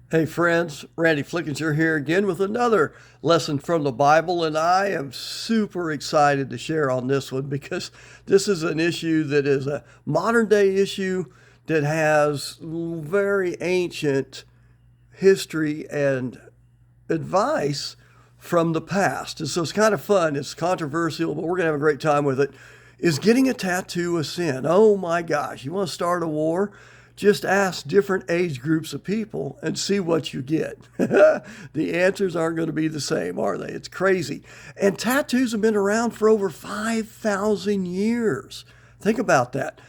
Hey friends, Randy Flickinger here again with another lesson from the Bible, and I am super excited to share on this one because this is an issue that is a modern day issue that has very ancient history and advice from the past. And so it's kind of fun. It's controversial, but we're going to have a great time with it. Is getting a tattoo a sin? Oh my gosh. You want to start a war? Just ask different age groups of people and see what you get. The answers aren't going to be the same, are they? It's crazy. And tattoos have been around for over 5,000 years. Think about that.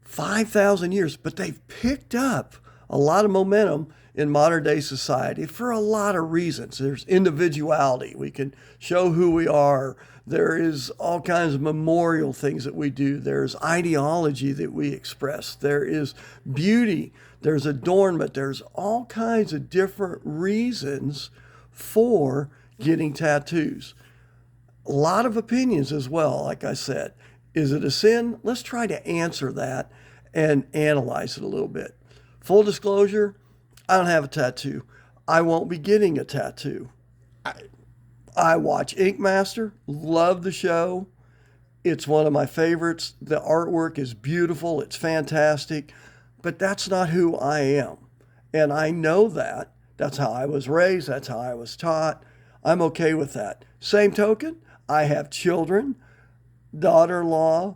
5,000 years, but they've picked up a lot of momentum in modern day society for a lot of reasons. There's individuality. We can show who we are. There is all kinds of memorial things that we do. There's ideology that we express. There is beauty. There's adornment. There's all kinds of different reasons for getting tattoos. A lot of opinions as well, like I said. Is it a sin? Let's try to answer that and analyze it a little bit. Full disclosure, I don't have a tattoo. I won't be getting a tattoo. I watch Ink Master, love the show. It's one of my favorites. The artwork is beautiful, it's fantastic, but that's not who I am. And I know that. That's how I was raised, that's how I was taught. I'm okay with that. Same token, I have children, daughter-in-law,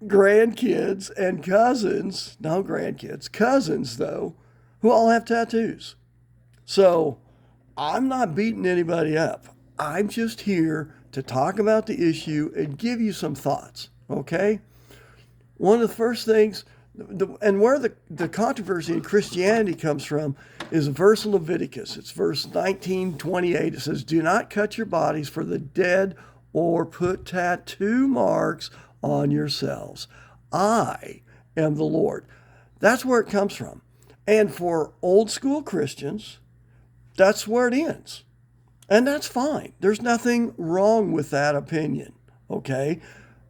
grandkids, and cousins. No grandkids, cousins though, who all have tattoos. So I'm not beating anybody up. I'm just here to talk about the issue and give you some thoughts, okay? One of the first things, and where the controversy in Christianity comes from, is a verse in Leviticus. It's verse 19:28. It says, "Do not cut your bodies for the dead or put tattoo marks on yourselves. I am the Lord." That's where it comes from. And for old school Christians, that's where it ends. And that's fine. There's nothing wrong with that opinion. Okay?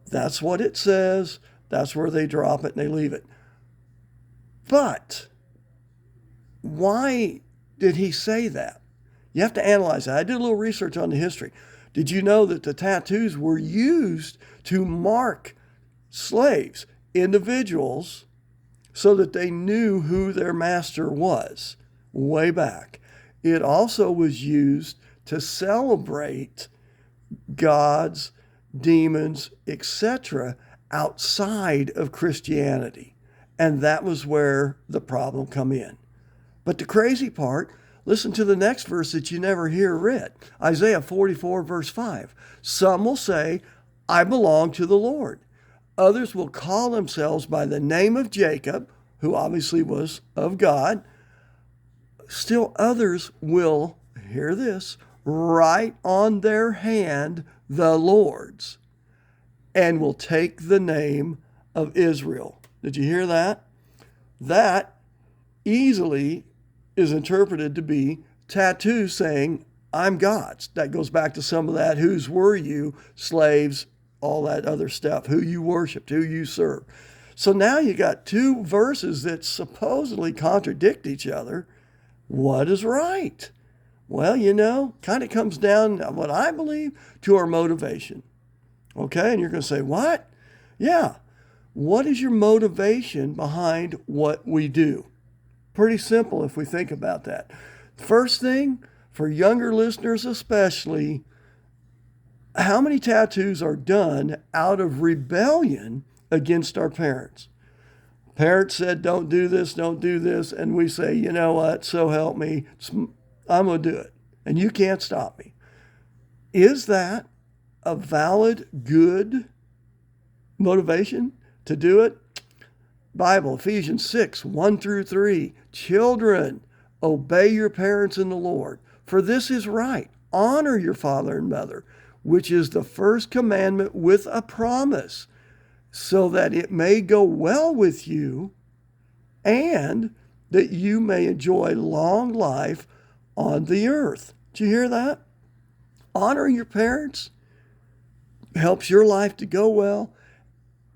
That's what it says. That's where they drop it and they leave it. But why did he say that? You have to analyze that. I did a little research on the history. Did you know that the tattoos were used to mark slaves, individuals, so that they knew who their master was way back? It also was used to celebrate gods, demons, etc. outside of Christianity. And that was where the problem come in. But the crazy part, listen to the next verse that you never hear read. Isaiah 44 verse 5. Some will say, I belong to the Lord. Others will call themselves by the name of Jacob, who obviously was of God. Still others will, hear this, write on their hand the Lord's, and will take the name of Israel. Did you hear that? That easily is interpreted to be tattoos saying, I'm God's. That goes back to some of that, whose were you, slaves, all that other stuff, who you worshiped, who you served. So now you got two verses that supposedly contradict each other. What is right? Well, kind of comes down, what I believe, to our motivation. Okay, and you're going to say, what? Yeah. What is your motivation behind what we do? Pretty simple if we think about that. First thing, for younger listeners especially, how many tattoos are done out of rebellion against our parents? Parents said, don't do this, and we say, you know what, so help me, I'm going to do it, and you can't stop me. Is that a valid, good motivation to do it? Bible, Ephesians 6, 1 through 3. Children, obey your parents in the Lord, for this is right. Honor your father and mother, which is the first commandment with a promise, so that it may go well with you and that you may enjoy long life on the earth. Did you hear that? Honoring your parents helps your life to go well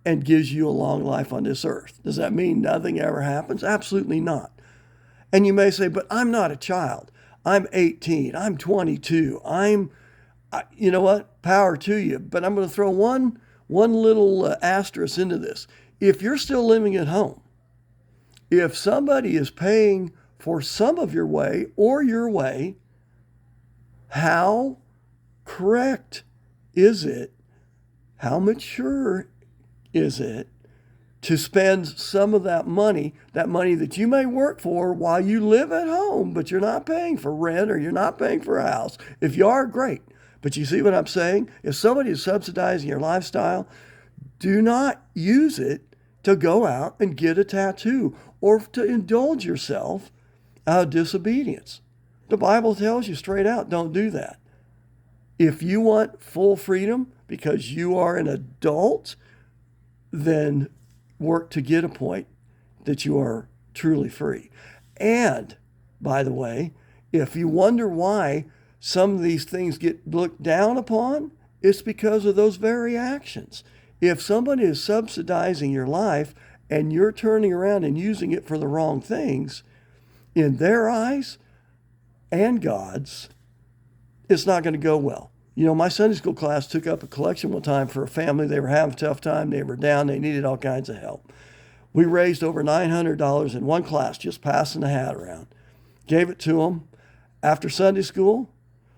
and gives you a long life on this earth. Does that mean nothing ever happens? Absolutely not. And you may say, but I'm not a child. I'm 18. I'm 22. You know what? Power to you. But I'm going to throw one little asterisk into this. If you're still living at home, if somebody is paying for some of your way or your way, how correct is it? How mature is it to spend some of that money that you may work for while you live at home, but you're not paying for rent or you're not paying for a house? If you are, great. But you see what I'm saying? If somebody is subsidizing your lifestyle, do not use it to go out and get a tattoo or to indulge yourself out of disobedience. The Bible tells you straight out, don't do that. If you want full freedom because you are an adult, then work to get a point that you are truly free. And, by the way, if you wonder why some of these things get looked down upon, it's because of those very actions. If somebody is subsidizing your life and you're turning around and using it for the wrong things, in their eyes and God's, it's not going to go well. You know, my Sunday school class took up a collection one time for a family. They were having a tough time. They were down. They needed all kinds of help. We raised over $900 in one class, just passing the hat around. Gave it to them. After Sunday school,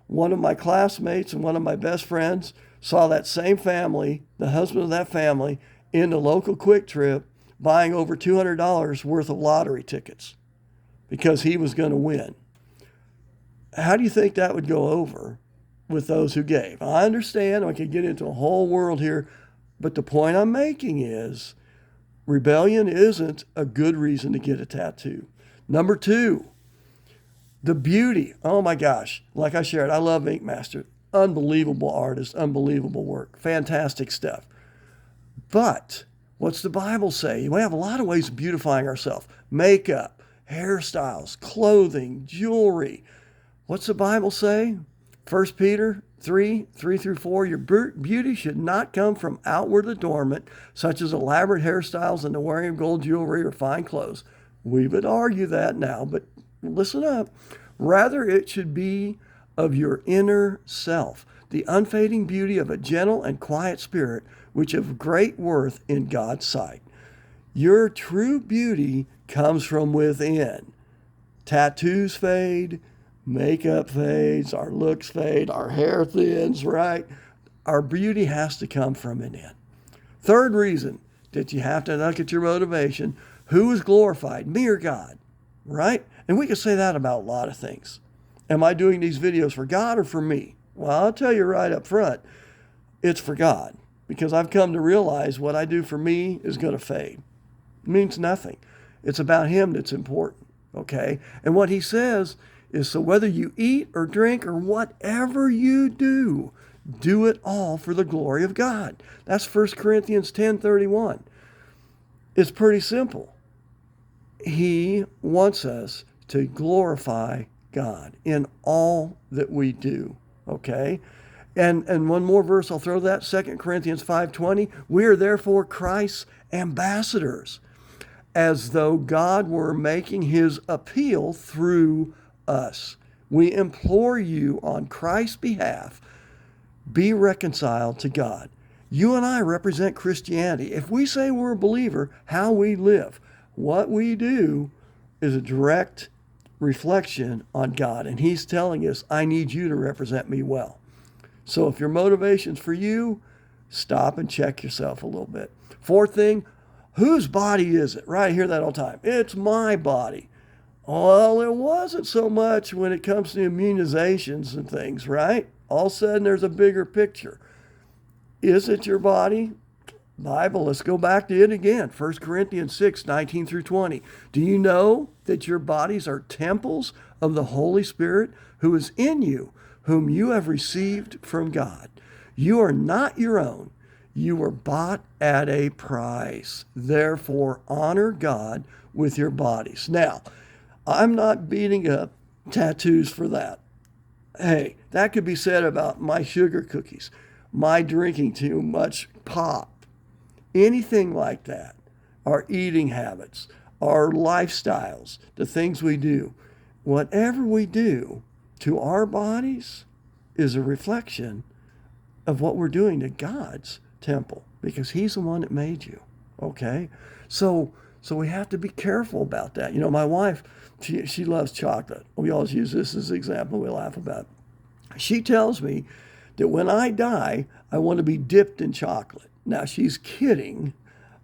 one of my classmates and one of my best friends saw that same family, the husband of that family, in the local Quick Trip buying over $200 worth of lottery tickets because he was going to win. How do you think that would go over with those who gave? I understand I could get into a whole world here, but the point I'm making is rebellion isn't a good reason to get a tattoo. Number two, the beauty. Oh my gosh. Like I shared, I love Ink Master. Unbelievable artist, unbelievable work, fantastic stuff. But what's the Bible say? We have a lot of ways of beautifying ourselves. Makeup, hairstyles, clothing, jewelry. What's the Bible say? 1 Peter 3:3-4, your beauty should not come from outward adornment, such as elaborate hairstyles and the wearing of gold jewelry or fine clothes. We would argue that now, but listen up. Rather, it should be of your inner self, the unfading beauty of a gentle and quiet spirit, which is of great worth in God's sight. Your true beauty comes from within. Tattoos fade, makeup fades, our looks fade, our hair thins, right? Our beauty has to come from within. Third reason that you have to look at your motivation. Who is glorified, me or God, right? And we can say that about a lot of things. Am I doing these videos for God or for me? Well, I'll tell you right up front, it's for God, because I've come to realize what I do for me is going to fade. It means nothing. It's about Him that's important, okay? And what He says is, so whether you eat or drink or whatever you do, do it all for the glory of God. That's 1 Corinthians 10:31. It's pretty simple. He wants us to glorify God in all that we do, okay? And one more verse, I'll throw that, 2 Corinthians 5:20. We are therefore Christ's ambassadors, as though God were making His appeal through us. We implore you on Christ's behalf, be reconciled to God. You and I represent Christianity. If we say we're a believer, how we live, what we do is a direct reflection on God. And He's telling us, I need you to represent me well. So if your motivation's for you, stop and check yourself a little bit. Fourth thing, whose body is it? Right, I hear that all the time. It's my body. Well, it wasn't so much when it comes to immunizations and things, right? All of a sudden there's a bigger picture. Is it your body? Bible, let's go back to it again. 1 Corinthians 6:19-20. Do you know that your bodies are temples of the Holy Spirit who is in you, whom you have received from God? You are not your own. You were bought at a price. Therefore, honor God with your bodies. Now, I'm not beating up tattoos for that. Hey, that could be said about my sugar cookies, my drinking too much pop, anything like that, our eating habits, our lifestyles, the things we do, whatever we do to our bodies is a reflection of what we're doing to God's temple, because he's the one that made you. Okay? So we have to be careful about that. You know, my wife, she loves chocolate. We always use this as an example. We laugh about it. She tells me that when I die, I want to be dipped in chocolate. Now, she's kidding,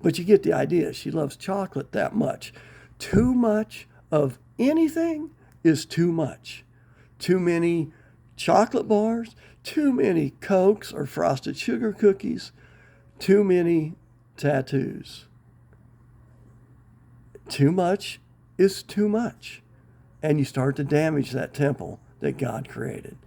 but you get the idea. She loves chocolate that much. Too much of anything is too much. Too many chocolate bars, too many Cokes or frosted sugar cookies, too many tattoos. Too much is too much. And you start to damage that temple that God created.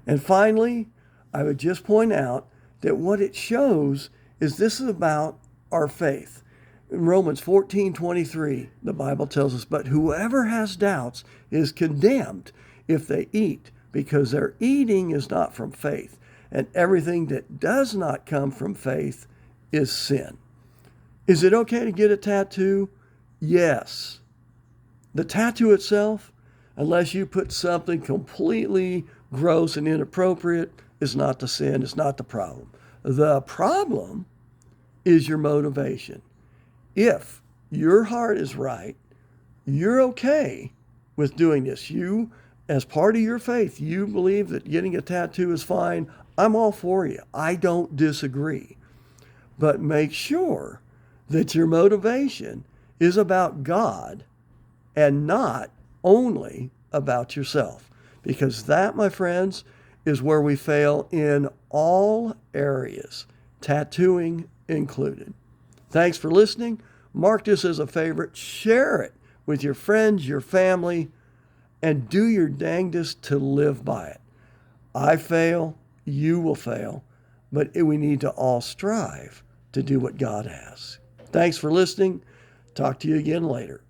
And finally, I would just point out that what it shows is this is about our faith. In Romans 14:23, the Bible tells us, but whoever has doubts is condemned if they eat, because their eating is not from faith. And everything that does not come from faith is sin. Is it okay to get a tattoo? Yes. The tattoo itself, unless you put something completely gross and inappropriate, is not the sin, it's not the problem. The problem is your motivation. If your heart is right, you're okay with doing this. You, as part of your faith, you believe that getting a tattoo is fine. I'm all for you. I don't disagree. But make sure that your motivation is about God and not only about yourself. Because that, my friends, is where we fail in all areas, tattooing included. Thanks for listening. Mark this as a favorite. Share it with your friends, your family, and do your dangdest to live by it. I fail, you will fail, but we need to all strive to do what God asks. Thanks for listening. Talk to you again later.